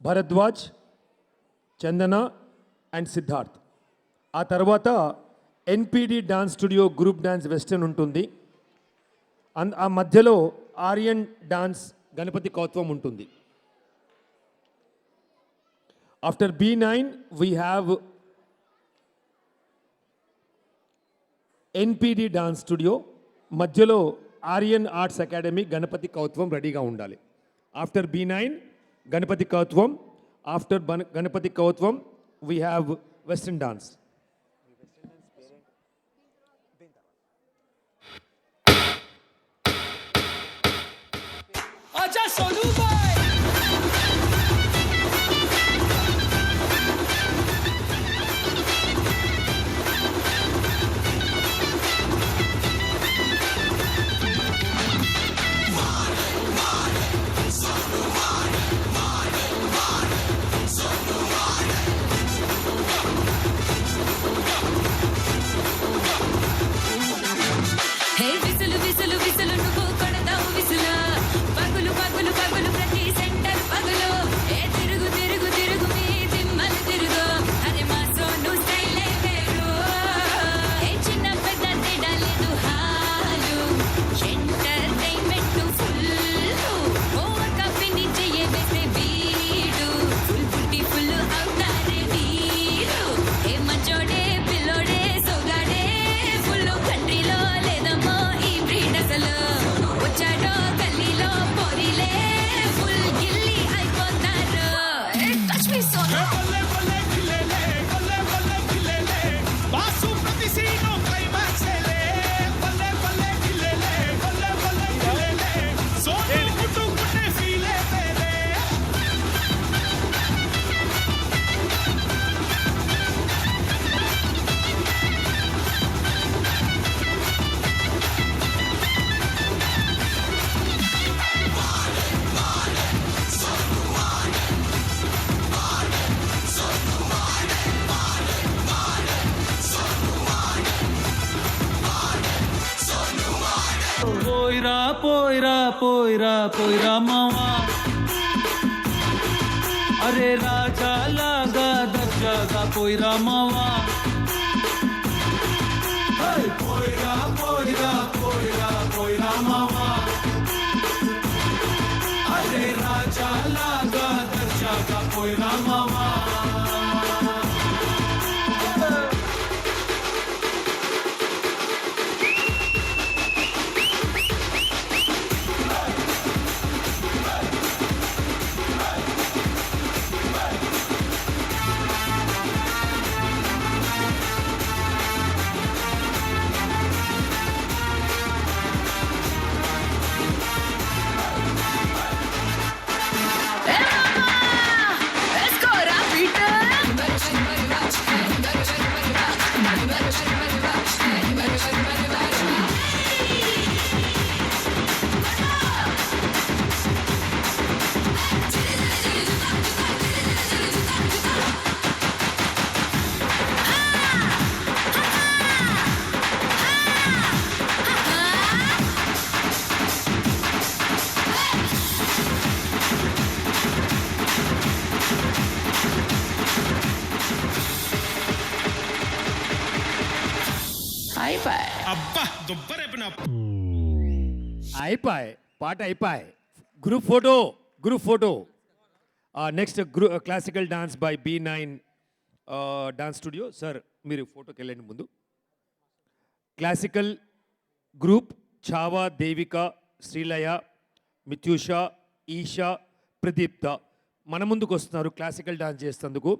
భరద్వాజ్, చందన and Siddharth. ఆ తర్వాత NPD dance studio group dance western ఉంటుంది. ఆ మధ్యలో ఆర్యన్ డాన్స్ గణపతి కౌత్వం ఉంటుంది. After B9 we have NPD dance studio, మధ్యలో ఆర్యన్ ఆర్ట్స్ అకాడమీ గణపతి కౌత్వం రెడీగా ఉండాలి. After B9 Ganapati Kautvam, after Ganapati Kautvam we have western dance. आजा सोनू भाई హే విసులు విసులు విసులు నువ్వు కొడతావు విసులు పగులు పగులు పగులు ప్రతి సెంటర్ పగులు ఏ తిరుగు తిరుగు తిరుగు మీ దిమ్మలు తిరుగు అరే మా సోను స్టైలే వేరు ఏ చిన్న పెద్ద తేడా లేదు hall entertainment full over company చెయ్యే వేసే వీడు ఫుల్ బుట్టి ఫుల్ అవుతారే వీరు ఏ మంచోడే పిల్లోడే సోగాడే ఫుల్ కంట్రీలో లేదమ్మో ఈ బ్రీడ్ అసలు వచ్చాడో గల్లీలో పోరీలే ఫుల్ గిల్లి అయిపోతారు టచ్ మీ సోను बल्ले बल्ले खिलेले बल्ले बल्ले खिलेले बासु प्रति सीनो क्लाइमैक्स ले बल्ले बल्ले खिलेले बल्ले बल्ले खिलेले सोनू गुड्डू गुड्डे फीले तेरे పోయిరా పోయిరా పోయిరా పోయిరా మావా అరే రాజా లాగా దర్జాగా పోయిరా మావా పోయిరా పోయిరా పోయిరా పోయిరా మావా అరే రాజా లాగా దర్జాగా పోయిరా మావా ఎస్కోరా పీటర్ అయిపోయి అబ్బా దుబ్బరేపిన అయిపోయి పాట అయిపోయి. Group photo next classical dance by B9 dance studio. Sir మీరు ఫోటోకి వెళ్ళండి ముందు. క్లాసికల్ గ్రూప్ ఛావా, దేవిక, శ్రీలయ, మిత్యూష, ఈషా, ప్రదీప్త మన ముందుకు వస్తున్నారు క్లాసికల్ డాన్స్ చేసేందుకు.